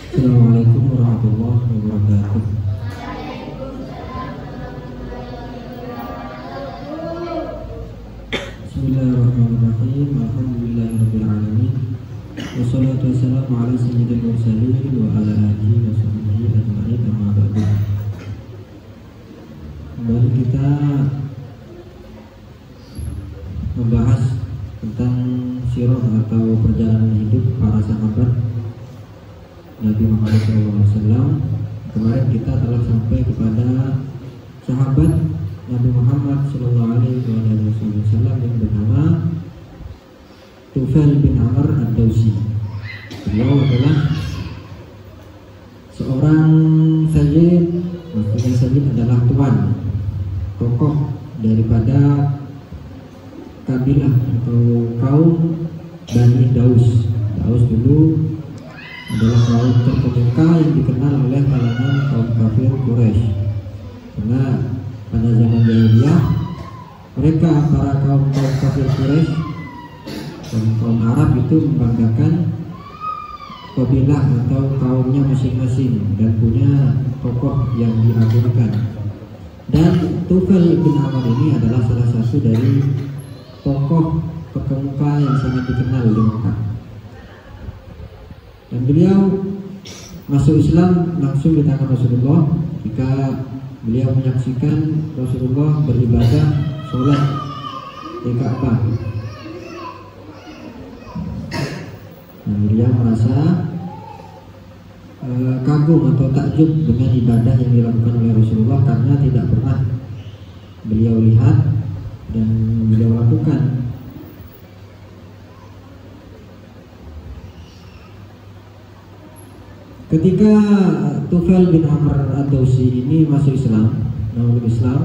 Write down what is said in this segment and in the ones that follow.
Assalamualaikum warahmatullahi wabarakatuh. Bismillahirrahmanirrahim. Alhamdulillahirabbil alamin. Wassalatu wassalamu ala sayyidil mursalin wa ala alihi wa sahbihi ajma'in, amma ba'du. Kembali kita membahas tentang sirah atau perjalanan hidup para sahabat Nabi Muhammad SAW. Kemarin kita telah sampai kepada sahabat Nabi Muhammad SAW yang bernama Tufail bin Amr ad-Dawsi. Beliau adalah seorang sayyid, maksudnya sayyid adalah tuan, tokoh daripada kabilah atau kaum Bani Daus. Daus dulu adalah kaum terkemuka yang dikenal oleh kalangan kaum kafir Quraisy. Karena pada zaman jahiliyah mereka, para kaum kafir Quraisy dan kaum Arab itu membanggakan kabilah atau kaumnya masing-masing dan punya tokoh yang diagungkan. Dan Tufail bin Amr ini adalah salah satu dari tokoh terkemuka yang sangat dikenal di Mekah. Dan beliau masuk Islam langsung di tangan Rasulullah ketika beliau menyaksikan Rasulullah beribadah sholat di Ka'bah. Dan beliau merasa kagum atau takjub dengan ibadah yang dilakukan oleh Rasulullah karena tidak pernah beliau lihat dan beliau lakukan. Ketika Tufail bin Amr ad-Dawsi ini masuk Islam,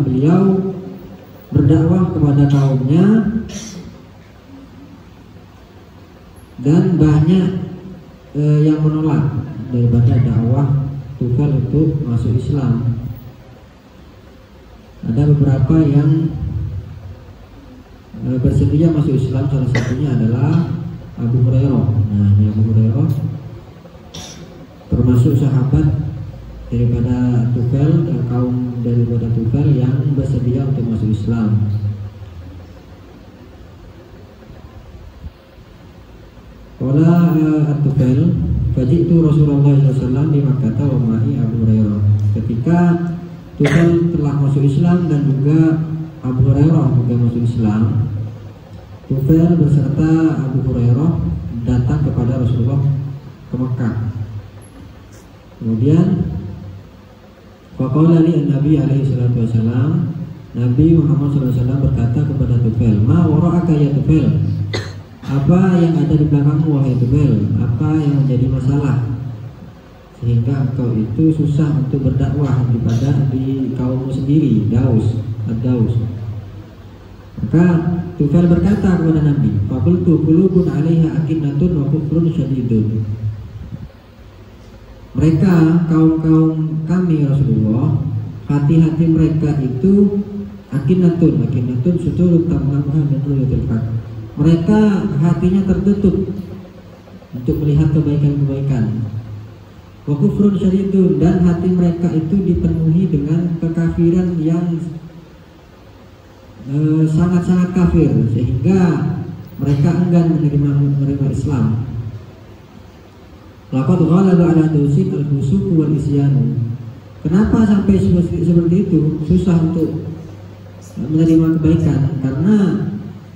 beliau berdakwah kepada kaumnya dan banyak yang menolak daripada dakwah Tufail untuk masuk Islam. Ada beberapa yang bersedia masuk Islam, salah satunya adalah Abu Hurairah. Nah, ini Abu Hurairah termasuk sahabat daripada Tufail, kaum daripada Tufail yang bersedia untuk masuk Islam. Qala Tufail, faji'tu Rasulullah SAW di Makkah wa ma'i Abu Hurairah. Ketika Tufail telah masuk Islam dan juga Abu Hurairah juga masuk Islam, Tufail beserta Abu Hurairah datang kepada Rasulullah ke Mekah. Kemudian faqala li Nabi alaihi salatu wasalam, Nabi Muhammad SAW berkata kepada Tufail, ma wara'aka ya Tufail, apa yang ada di belakangmu wahai Tufail, apa yang menjadi masalah sehingga engkau itu susah untuk berdakwah di kaummu sendiri, Daus, ad-Daus. Maka Tufail berkata kepada Nabi, faqultu qulubun 'alaiha akinnatun wa kufrun syadidun. Mereka, kaum kami Rasulullah, hati-hati mereka itu akinatun suturut tamamah dan ruyatul. Mereka hatinya tertutup untuk melihat kebaikan-kebaikan. Wa kufrun syadidun, dan hati mereka itu dipenuhi dengan kekafiran yang sangat-sangat kafir sehingga mereka enggan menerima Islam. Laqad ghalaba ala Dawsin al-fusuq wal isyan. Kenapa sampai seperti itu? Susah untuk menerima kebaikan karena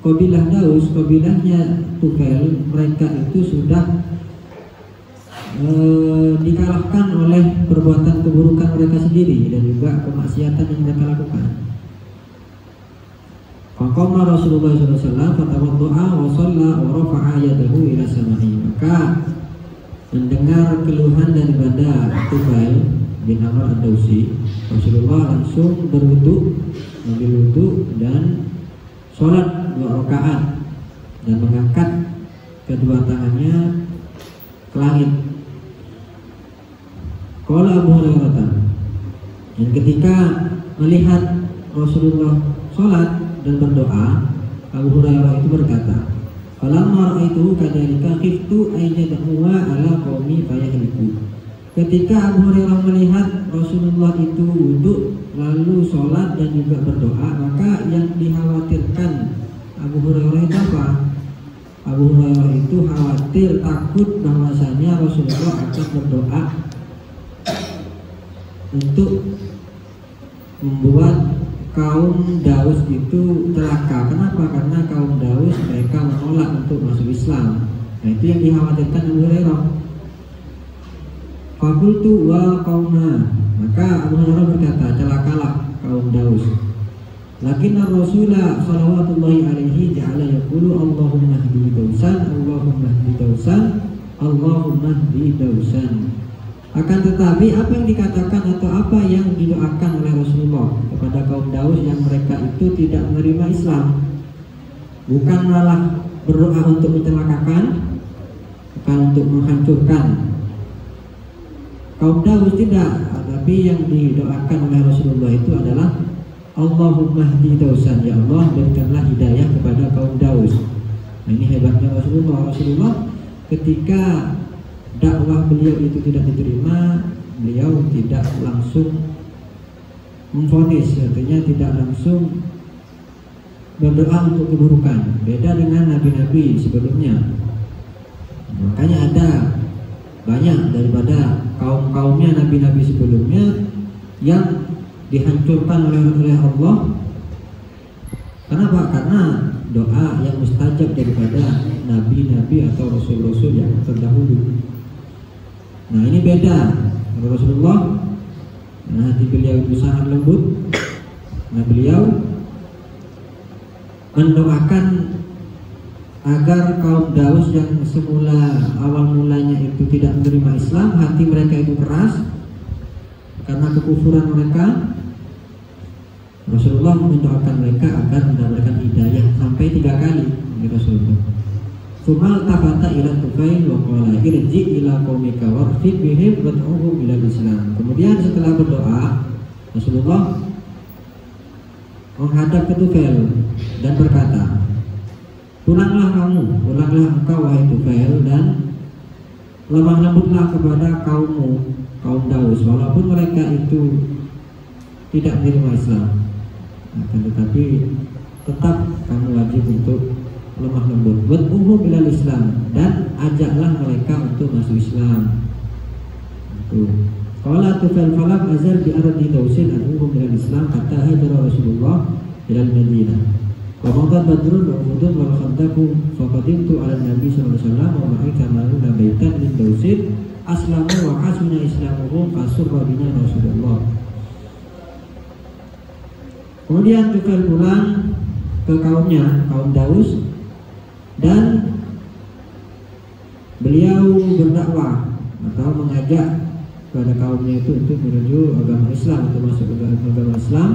kabilah Daus, kabilahnya Tufail, mereka itu sudah dikalahkan oleh perbuatan keburukan mereka sendiri dan juga kemaksiatan yang mereka lakukan. Faqama Rasulullah SAW fatawaddu'a wa shalla wa rafa'a yadahu ila sama'i. Maka mendengar keluhan daripada Tufail bin Amr ad-Dawsi, Rasulullah langsung mengambil wudu dan sholat 2 rakaat dan mengangkat kedua tangannya ke langit. Qala Abu Hurairah, dan ketika melihat Rasulullah sholat dan berdoa, Abu Hurairah itu berkata, falamma ra'aituhu kadzalika khiftu ay yad'uwa ala qaumi fayahliku. ketika Abu Hurairah melihat Rasulullah itu wudhu lalu sholat dan juga berdoa, maka yang dikhawatirkan Abu Hurairah itu apa? Abu Hurairah itu khawatir, takut bahwasanya Rasulullah akan berdoa untuk membuat kaum Daus itu celaka. Kenapa? Karena kaum Daus mereka menolak untuk masuk Islam. Nah, itu yang dikhawatirkan Abu Hurairah. Fakultu wa qauma, maka Abu Hurairah berkata, celakalah kaum Daus. Lakinna Rasulullah sallallahu alaihi ja'ala yaqulu Allahumma hdi Dausan, Allahumma hdi Dausan, Allahumma hdi Dausan. Akan tetapi apa yang dikatakan atau apa yang didoakan oleh Rasulullah kepada kaum Daus yang mereka itu tidak menerima Islam, bukan malah berdoa untuk mencelakakan, bukan untuk menghancurkan kaum Daus, tidak. Tapi yang didoakan oleh Rasulullah itu adalah Allahumma hdi Dausan, ya Allah berikanlah hidayah kepada kaum Daus. Nah, ini hebatnya Rasulullah. Rasulullah ketika dakwah beliau itu tidak diterima, beliau tidak langsung memvonis, artinya tidak langsung berdoa untuk keburukan. Beda dengan nabi-nabi sebelumnya. Makanya ada banyak daripada kaum-kaumnya nabi-nabi sebelumnya yang dihancurkan oleh Allah. Kenapa? Karena doa yang mustajab daripada nabi-nabi atau rasul-rasul yang terdahulu. Nah, ini beda. Rasulullah, hati beliau itu sangat lembut. Nah, beliau mendoakan agar kaum Daus yang semula awal mulanya itu tidak menerima Islam, hati mereka itu keras karena kekufuran mereka. Rasulullah mendoakan mereka agar mendapatkan hidayah sampai 3 kali. Rasulullah Sumal tafata ila Tufail wa qala irji ila qaumika warfid bihim wad'uhum ila Islam. Kemudian setelah berdoa, Rasulullah menghadap ke Tufail dan berkata, pulanglah engkau wahai Tufail, dan lemah lembutlah kepada kaummu, kaum Daus, walaupun mereka itu tidak menerima Islam. Tetapi tetap kamu wajib untuk lemah lembut. Wad'uhum ilal Islam, dan ajaklah mereka untuk masuk Islam. Qala Tufail falam azal bi ardi Dausin ad'uhum ilal Islam hatta hajara Rasulullah ilal Madinah. Wa madha badrun wa uhudun wal khandaqu faqadimtu ala Nabi sallallahu alaihi wasallam wa ma'i kamaluna baitan min Dausin aslamu wa hasuna islamuhum fasurra bina Rasulullah. Kemudian Tufail pulang ke kaumnya, kaum Daus, dan beliau berdakwah atau mengajak kepada kaumnya itu untuk menuju agama Islam, untuk masuk ke agama Islam,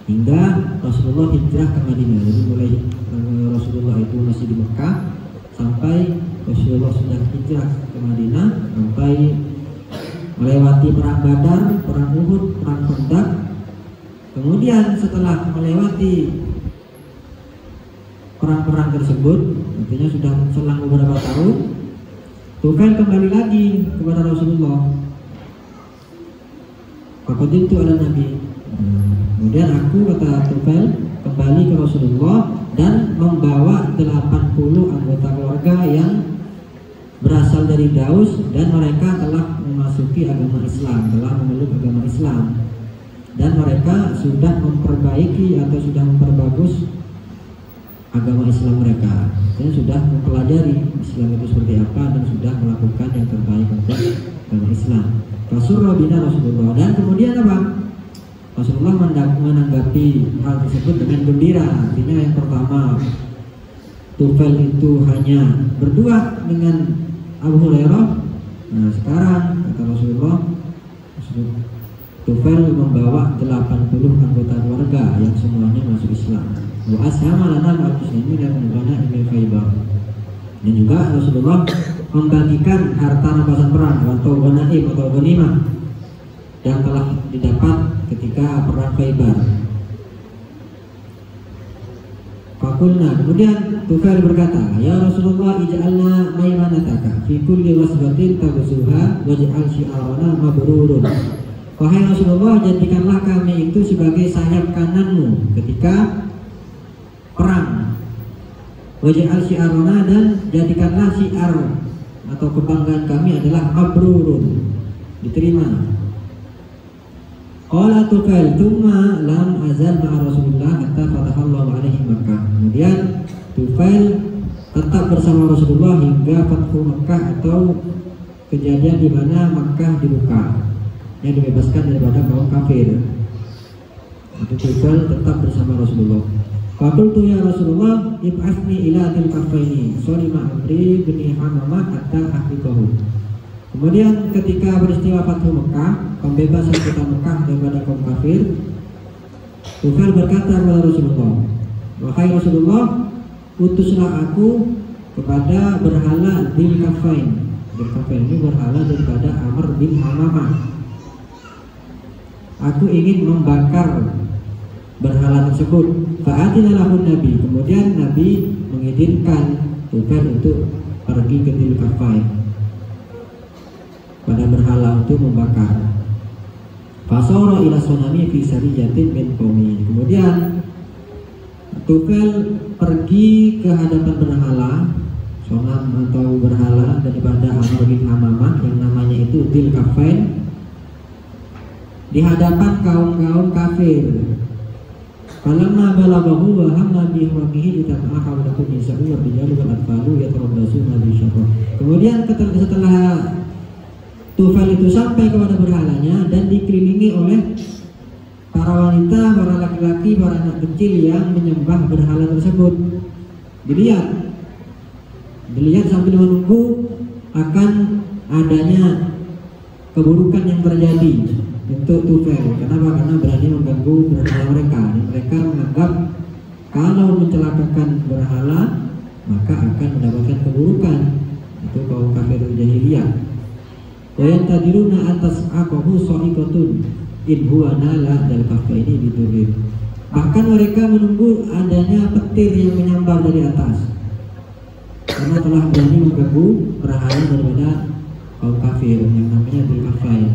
hingga Rasulullah hijrah ke Madinah. Jadi mulai Rasulullah itu masih di Mekah sampai Rasulullah sudah hijrah ke Madinah, sampai melewati perang Badar, perang Uhud, perang Khandaq. Kemudian setelah melewati perang-perang tersebut, artinya sudah selang beberapa tahun, Tufail kembali lagi kepada Rasulullah. Faqadimtu ala Nabi. Kemudian aku, kata Tufail, kembali ke Rasulullah dan membawa 80 anggota keluarga yang berasal dari Daus, dan mereka telah memasuki agama Islam, telah memeluk agama Islam, dan mereka sudah memperbaiki atau sudah memperbagus agama Islam mereka, dan sudah mempelajari Islam itu seperti apa, dan sudah melakukan yang terbaik untuk agama Islam. Fasurra bina Rasulullah, dan kemudian apa? Rasulullah menanggapi hal tersebut dengan gembira. Artinya yang pertama, Tufail itu hanya berdua dengan Abu Hurairah. Nah, sekarang kata Rasulullah, Tufail membawa 80 anggota keluarga yang semuanya masuk Islam. Wa ashama lana al-muslimin dan menggunakan ilmu Khaybar. Dan juga Rasulullah membagikan harta rampasan perang atau ganaim atau ghanimah yang telah didapat ketika perang Khaybar. Fakulna, kemudian Tufail berkata, ya Rasulullah, ij'alna maimanataka fi kulli wasbatin tabsuha waj'al syi'arana mabrurun. Wahai Rasulullah, jadikanlah kami itu sebagai sayap kananmu ketika perang. Waj'al syi'arana, dan jadikanlah syiar atau kebanggaan kami adalah mabrurun, diterima. Qala Tufail, thumma lam azal ma'a Rasulullah hatta fatahallahu alaihi Makkah. Kemudian Tufail tetap bersama Rasulullah hingga Fathu Makkah, atau kejadian di mana Makkah dibuka, yang dibebaskan daripada kaum kafir. Itu Tufail tetap bersama Rasulullah. Faqultu ya Rasulullah, ib'athni ila til kaffaini salima amri bin Hamamah hatta ahliqahu. Kemudian ketika peristiwa Fathu Mekah, pembebasan kota Mekah daripada kaum kafir, Tufail berkata kepada Rasulullah, wahai Rasulullah, utuslah aku kepada berhala Dzul Kaffain. Dzul Kaffain ini berhala daripada Amr bin Hamamah. Aku ingin membakar berhala tersebut. Fa'adina lahun Nabi. Kemudian Nabi mengizinkan Tufail untuk pergi ke Dzul Kaffain, pada berhala untuk membakar. Fasara ila sunami fi sariyatin min qaumi. Kemudian Tufail pergi ke hadapan berhala, sonam atau berhala daripada Amr bin Hamamah yang namanya itu Dzul Kaffain, di hadapan kaum-kaum kafir. Falamma balaghahu wa hamma bi ihraqihi litamaha wa lakum nisa'u wa rijalu wal atfalu yatarabbasuna bi syarr. Kemudian setelah Tufail itu sampai kepada berhalanya dan dikelilingi oleh para wanita, para laki-laki, para anak kecil yang menyembah berhala tersebut. Dilihat sambil menunggu akan adanya keburukan yang terjadi untuk Tufail. Kenapa? Karena berani mengganggu berhala mereka, dan mereka menganggap kalau mencelakakan berhala maka akan mendapatkan keburukan. Itu kaum kafir jahiliyah. Wa yantadiruna atas aqahu sa'iqatun in huwa nala Dzul Kaffaini bidurin. Bahkan mereka menunggu adanya petir yang menyambar dari atas, karena telah berani mengganggu berhala daripada kaum kafir yang namanya Dzul Kaffain.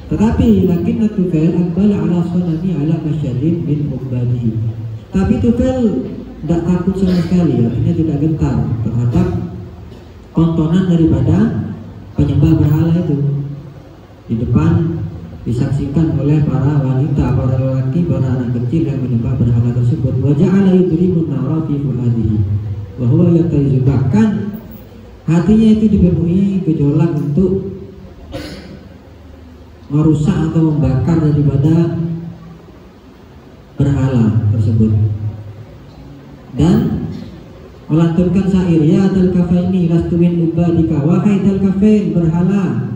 Tetapi lakinna Tufail aqbala ala sunani ala masyadin bin ubadi. Tapi Tufail tidak takut sama sekali, artinya tidak gentar terhadap tontonan daripada penyembah berhala itu. Di depan disaksikan oleh para wanita, para lelaki, para anak kecil yang menyembah berhala tersebut. Wa ja'ala yudrimun nara fi fuadihi wa huwa yataizu. Bahkan hatinya itu dipenuhi gejolak untuk merusak atau membakar daripada berhala tersebut, dan melantunkan syair, ya Dzul Kaffaini lastu min ubadika. Wahai Dzul Kaffain, berhala,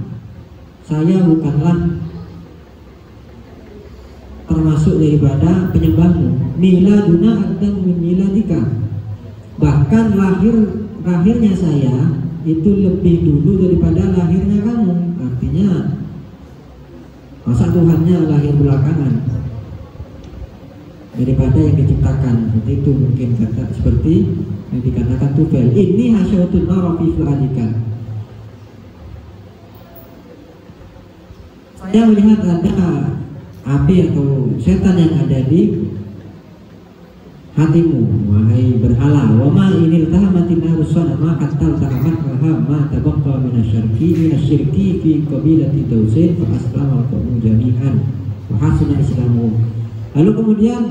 saya bukanlah termasuk daripada penyembahmu. Miladuna aqdam min miladika. Bahkan lahirnya saya itu lebih dulu daripada lahirnya kamu. Artinya masa Tuhannya lahir belakangan daripada yang diciptakan. Seperti itu mungkin kata seperti yang dikatakan Tufail, ini hasyatun nara fi fuadika. Saya melihat ada api atau setan yang ada di hatimu, wahai berhala. Wa ma inil tahamatin narusan ma hatta tahamat ma tabaqqa min asyirki fi qabilati Dausin fa aslama qawmu jami'an wa hasuna islamu. Lalu kemudian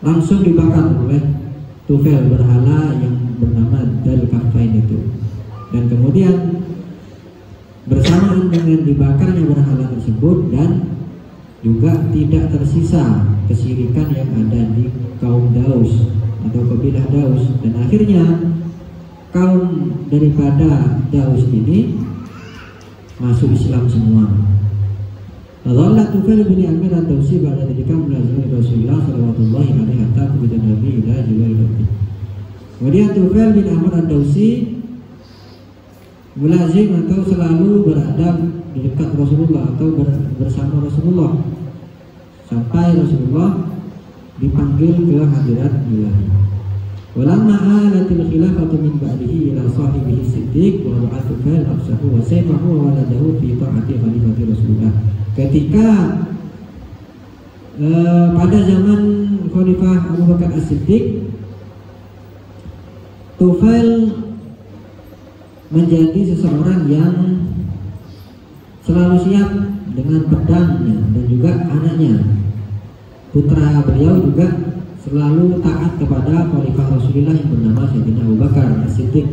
langsung dibakar oleh Tufail berhala yang bernama Dzul Kaffain itu. Dan kemudian bersamaan dengan dibakarnya berhala tersebut, dan juga tidak tersisa kesyirikan yang ada di kaum Daus atau kabilah Daus. Dan akhirnya kaum daripada Daus ini masuk Islam semua. Dhalla Tufail bin Amir ad-Dausi pada ketika melazimi Rasulullah sallallahu alaihi hatta kemudian Nabi ila Jibril. Kemudian Tufail bin Amir ad-Dausi mulazim atau selalu berada di dekat Rasulullah atau bersama Rasulullah sampai Rasulullah dipanggil ke hadirat ilahi. Walamma alatil khilafatu min ba'dihi ila sahibihi Siddiq wa ba'athu fal afsahu wa sayfahu wa waladahu fi ta'ati khalifati Rasulullah. Ketika pada zaman Khalifah Abu Bakar As-Siddiq, Tufail menjadi seseorang yang selalu siap dengan pedangnya dan juga anaknya. Putra beliau juga selalu taat kepada Khalifah Rasulullah yang bernama Sayyidina Abu Bakar As-Siddiq.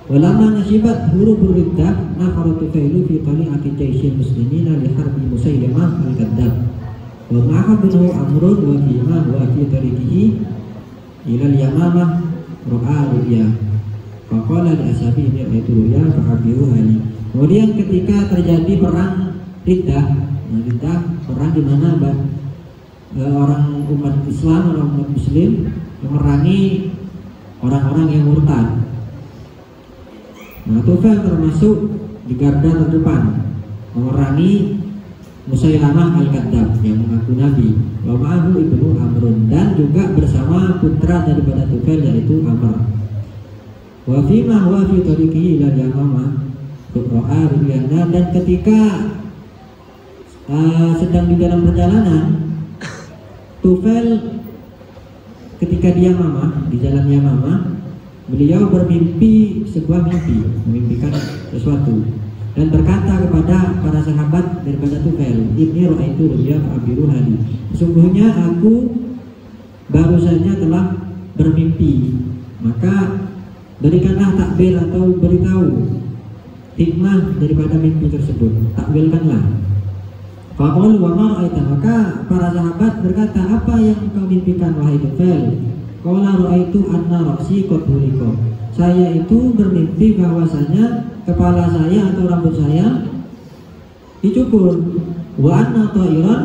Walamma nashibat hurufur riddah nafara Tufailu fi tali'ati jaisyil muslimina li harbi Musailamah al-Kadzdzab wa ma'ahu binu Amrun wa fima wa fi tariqihi ila al-Yamamah ra'a ru'ya faqala li ashabi ini ra'aytu ru'ya fa'abiru hali. Kemudian ketika terjadi perang riddah, perang di mana orang umat Islam, orang umat Muslim memerangi orang-orang yang murtad. Nah, Tufail termasuk di garda terdepan memerangi Musailamah al-Kadzdzab yang mengaku nabi. Wa ma'ahu ibnu Amrun, dan juga bersama putra daripada Tufail yaitu Amr. Wa fima huwa fi tariqihi ila Yamamah ra'a ru'yana, dan ketika sedang di dalam perjalanan, Tufail ketika di Yamamah, di jalan Yamamah, beliau bermimpi sebuah mimpi, memimpikan sesuatu, dan berkata kepada para sahabat daripada Tufail, "Inni ra'aitu ru'ya fa'abiru hali." Sesungguhnya aku baru saja telah bermimpi, maka berikanlah takbir atau beritahu hikmah daripada mimpi tersebut, takwilkanlah. Faqul wa ma ra'aita, maka para sahabat berkata, apa yang kau mimpikan wahai Tufail? Qala ra'aitu anna ra'si qad hulika. Saya itu bermimpi bahwasanya kepala saya atau rambut saya dicukur. Wa anna ta'iran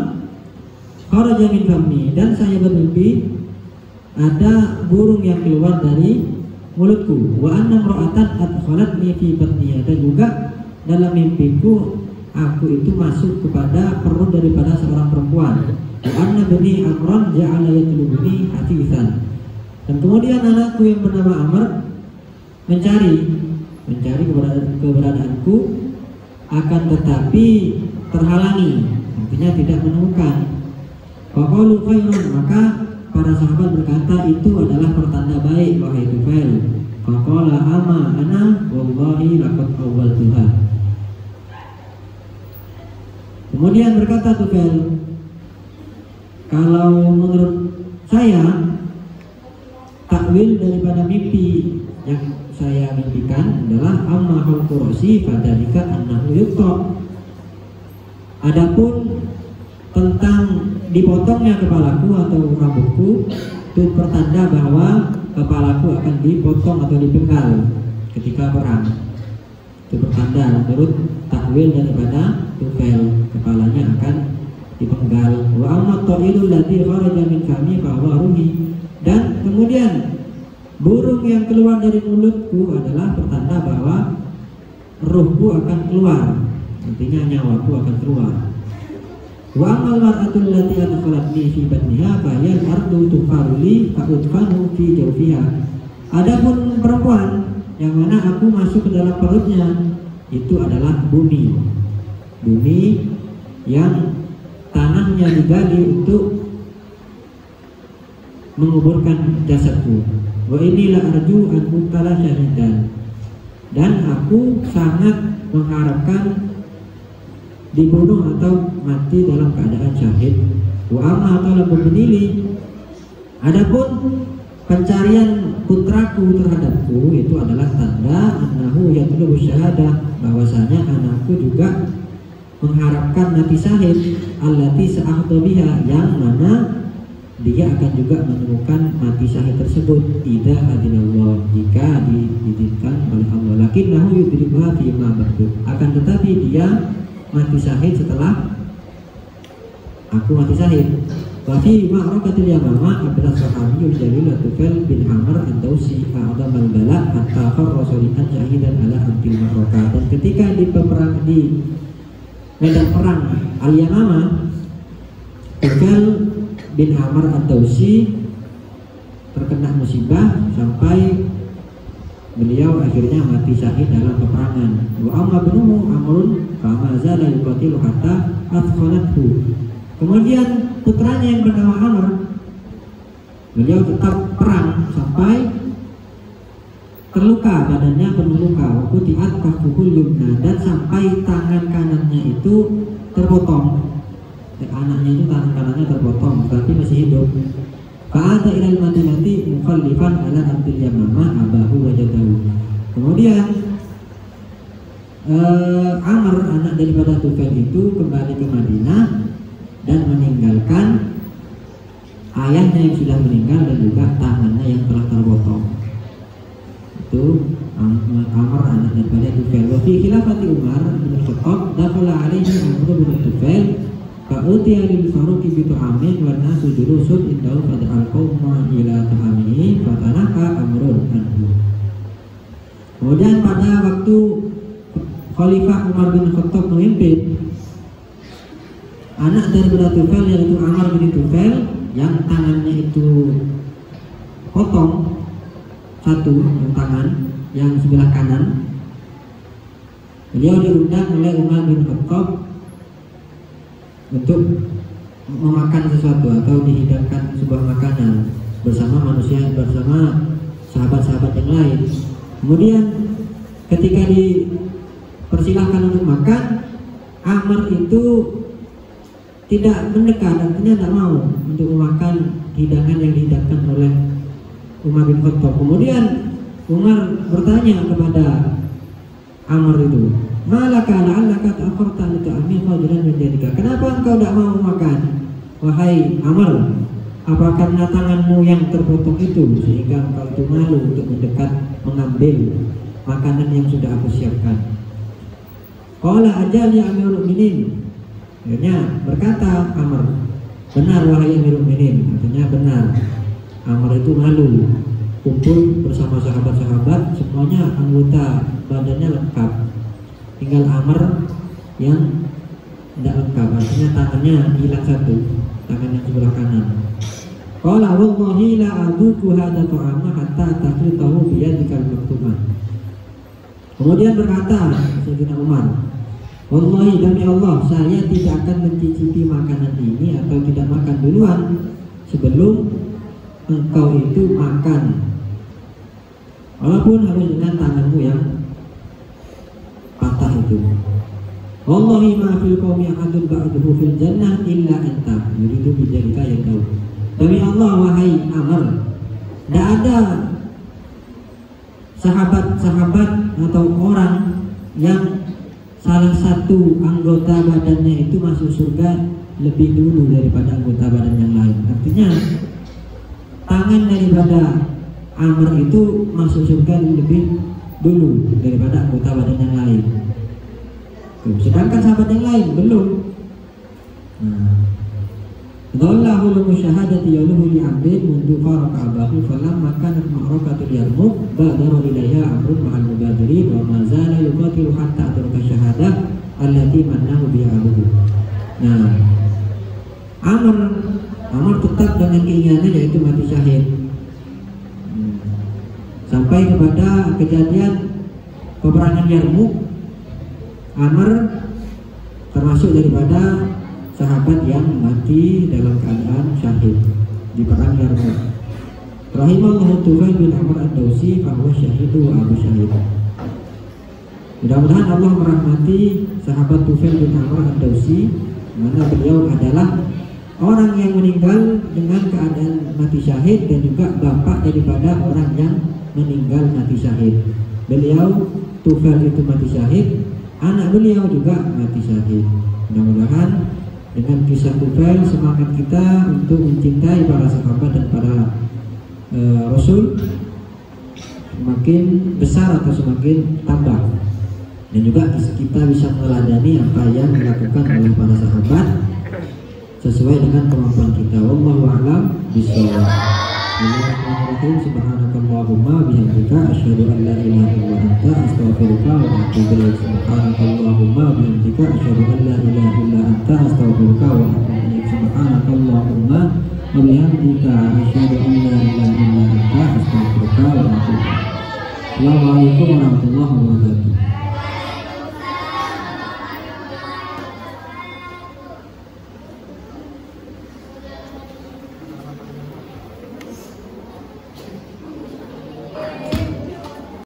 kharaja min fammi, dan saya bermimpi ada burung yang keluar dari mulutku. Wa anna ra'atan adkhalatni fi batniha, dan juga dalam mimpiku aku itu masuk kepada perut daripada seorang perempuan. Wa anna bani Amran ja'ala yatlubuni hatisan, dan kemudian anakku yang bernama Amr mencari keberadaanku, akan tetapi terhalangi, artinya tidak menemukan. Faqalu khairun, maka para sahabat berkata, itu adalah pertanda baik wahai Tufail. Faqala ama ana wallahi laqad awwaltuha. Kemudian berkata Tufail, kalau menurut saya takwil daripada mimpi yang saya mimpikan adalah amma halqurasi fadzalika annahu yuqta. Adapun tentang dipotongnya kepalaku atau rambutku, itu pertanda bahwa kepalaku akan dipotong atau dipenggal ketika perang. Itu pertanda menurut takwil daripada Tufail, kepalanya akan dipenggal. Wa amma ta'ilul ladzi kharaja min fami fa huwa ruhi, dan kemudian burung yang keluar dari mulutku adalah pertanda bahwa ruhku akan keluar, artinya nyawaku akan keluar. Wa amal mar'atul lati adkhalatni fi batniha fa hiya al-ardu tufaruli fa udfanu fi jawfiha. Adapun perempuan yang mana aku masuk ke dalam perutnya, itu adalah bumi yang tanahnya digali untuk menguburkan jasadku. Wa inilah arju an uqtala syahidan, dan aku sangat mengharapkan dibunuh atau mati dalam keadaan syahid. Wa amma talabul benili, adapun pencarian putraku terhadapku, itu adalah tanda annahu yatlubu syahadah, bahwasanya anakku juga mengharapkan mati syahid, allati sa'ahtu biha, yang mana dia akan juga menemukan mati syahid tersebut idza adinallah, jika diizinkan oleh Allah. Lakinnahu yudrikuha fi ma ba'du, akan tetapi dia mati syahid setelah aku mati syahid. Wa fi ma'rakatil Yamamah abda sahabiyul jalil Tufail bin Amr ad-Dausi a'dam al-bala hatta farra salihan syahidan ala abdil ma'rakah. Dan ketika di medan perang Al-Yamamah, Tufail bin Amr ad-Dausi terkena musibah sampai beliau akhirnya mati syahid dalam peperangan. Wa amma ibnuhu Amrun fa zala yuqatilu hatta athqalathu. Kemudian putranya yang bernama Amr, beliau tetap perang sampai terluka, badannya penuh luka. Wa quti'at kafuhul yumna, dan sampai tangan kanannya itu terpotong. Anaknya itu tangan kanannya terpotong, tapi masih hidup. Fa'ada ilal Madinati mukhallifan ala Abdul Yamamah abahu wajadahu. Kemudian Amr, anak daripada Tufail itu, kembali ke Madinah dan meninggalkan ayahnya yang sudah meninggal dan juga tangannya yang telah terpotong. Itu Amr, anak daripada Tufail. Wa fi khilafati Umar bin Khattab dakhala alaihi Amr bin Tufail fa'utiya lil Faruq bi ta'amin wa nasu julusun indahu fad'al qauma ila ta'amihi fatanaka Amrun anhu. Kemudian pada waktu Khalifah Umar bin Khattab memimpin, anak daripada Tufail yaitu Amr bin Tufail yang tangannya itu potong satu, yang tangan yang sebelah kanan, beliau diundang oleh Umar bin Khattab untuk memakan sesuatu atau dihidangkan sebuah makanan bersama manusia, bersama sahabat-sahabat yang lain. Kemudian ketika dipersilahkan untuk makan, Amr itu tidak mendekat, artinya tidak mau untuk memakan hidangan yang dihidangkan oleh Umar bin Khattab. Kemudian Umar bertanya kepada Amr itu, malaka la'allaka ta'akharta li ta'amil rajulan min jadika. Kenapa engkau tidak mau makan, wahai Amr? Apa karena tanganmu yang terpotong itu sehingga engkau itu malu untuk mendekat mengambil makanan yang sudah aku siapkan? Qala ajal ya Amirul Mukminin. Akhirnya berkata Amr, benar wahai Amirul Mukminin. Artinya benar, Amr itu malu. Kumpul bersama sahabat-sahabat, semuanya anggota badannya lengkap, tinggal Amr yang tidak lengkap, artinya tangannya hilang satu, tangan yang sebelah kanan. Qala wallahi la aduku hadza ta'ama hatta takhitahu bi yadikal maktumah. Kemudian berkata Sayyidina Umar, wallahi demi Allah, saya tidak akan mencicipi makanan ini atau tidak makan duluan sebelum engkau itu makan, walaupun harus dengan tanganmu yang patah itu. Wallahi ma fil qaumi ahadun ba'duhu fil jannah illa anta yuridu bidzalika yadau. Demi Allah wahai Amr, tidak ada sahabat-sahabat atau orang yang salah satu anggota badannya itu masuk surga lebih dulu daripada anggota badan yang lain. Artinya tangan daripada Amr itu masuk surga lebih dulu daripada anggota badan yang lain. Sedangkan sahabat yang lain belum. Dhallahu lahu syahadati yaluhu li abid mundu faraka abahu falamma kanat ma'rakatul Yarmuk badara ilaiha Amrun ma'al mubadirin wa ma zala yuqatilu hatta adraka syahadah allati mannahu biha abuhu. Nah, Amr tetap dengan keinginannya yaitu mati syahid sampai kepada kejadian peperangan Yarmuk. Amr termasuk daripada sahabat yang mati dalam keadaan syahid di perang Yarmuk. Rahimallahu Tufail bin Amr ad-Dausi bahwa syahidu wa abu syahid. Mudah-mudahan Allah merahmati sahabat Tufail bin Amr ad-Dausi, mana beliau adalah orang yang meninggal dengan keadaan mati syahid dan juga bapak daripada orang yang meninggal mati syahid. Beliau Tufail itu mati syahid, anak beliau juga mati syahid. Mudah-mudahan dengan kisah Tufail semangat kita untuk mencintai para sahabat dan para Rasul semakin besar atau semakin tambah, dan juga kita bisa meneladani apa yang dilakukan oleh para sahabat sesuai dengan kemampuan kita. Wallahu a'lam bishawab. Bismillahirrahmanirrahim. Subhanakallahumma bihamdika asyhadu an la ilaha illa anta astaghfiruka wa atubu ilaik. Subhanakallahumma bihamdika asyhadu an la ilaha illa anta astaghfiruka wa atubu ilaik. Subhanakallahumma wa bihamdika asyhadu an la ilaha illa anta astaghfiruka wa atubu ilaik. Assalamualaikum warahmatullahi wabarakatuh.